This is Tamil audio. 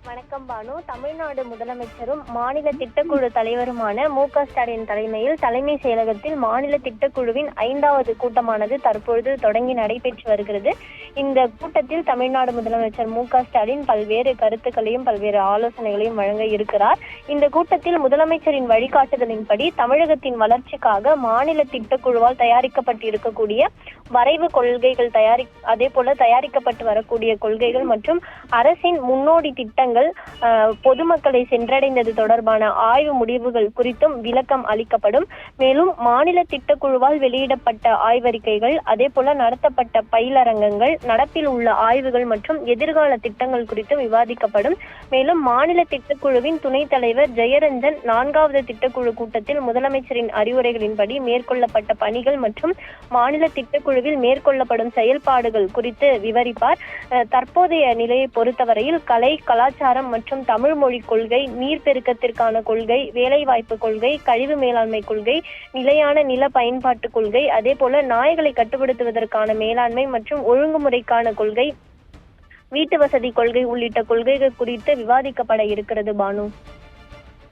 வணக்கம் பானு. தமிழ்நாடு முதலமைச்சரும் மாநில திட்டக்குழு தலைவருமான மு.க.ஸ்டாலின் தலைமையில் தலைமை செயலகத்தில் மாநில திட்டக்குழுவின் 5வது கூட்டமானது தற்பொழுது தொடங்கி நடைபெற்று வருகிறது. இந்த கூட்டத்தில் தமிழ்நாடு முதலமைச்சர் மு.க.ஸ்டாலின் பல்வேறு கருத்துக்களையும் பல்வேறு ஆலோசனைகளையும் வழங்க இருக்கிறார். இந்த கூட்டத்தில் முதலமைச்சரின் வழிகாட்டுதலின்படி தமிழகத்தின் வளர்ச்சிக்காக மாநில திட்டக்குழுவால் தயாரிக்கப்பட்டு இருக்கக்கூடிய வரைவு கொள்கைகள் அதே போல தயாரிக்கப்பட்டு வரக்கூடிய கொள்கைகள் மற்றும் அரசின் முன்னோடி திட்டங்கள் பொதுமக்களை சென்றடைந்தது தொடர்பான ஆய்வு முடிவுகள் குறித்தும் விளக்கம் அளிக்கப்படும். மேலும் மாநில திட்டக்குழுவால் வெளியிடப்பட்ட ஆய்வறிக்கைகள், அதே போல நடத்தப்பட்ட பயிலரங்கங்கள், நடப்பில் உள்ள ஆய்வுகள் மற்றும் எதிர்கால திட்டங்கள் குறித்தும் விவாதிக்கப்படும். மேலும் மாநில திட்டக்குழுவின் துணைத் தலைவர் ஜெயரஞ்சன் 4வது திட்டக்குழு கூட்டத்தில் முதலமைச்சரின் அறிவுரைகளின்படி மேற்கொள்ளப்பட்ட பணிகள் மற்றும் மாநில திட்டக்குழுவில் மேற்கொள்ளப்படும் செயல்பாடுகள் குறித்து விவரிப்பார். தற்போதைய நிலையை பொறுத்தவரையில் கலை, கலாச்சாரம் மற்றும் தமிழ் மொழி கொள்கை, நீர்பெருக்கத்திற்கான கொள்கை, வேலைவாய்ப்பு கொள்கை, கழிவு மேலாண்மை கொள்கை, நிலையான நில பயன்பாட்டு கொள்கை, அதே போல நாய்களை கட்டுப்படுத்துவதற்கான மேலாண்மை மற்றும் ஒழுங்குமுறைக்கான கொள்கை, வீட்டு வசதி கொள்கை உள்ளிட்ட கொள்கைகள் குறித்து விவாதிக்கப்பட இருக்கிறது பானு.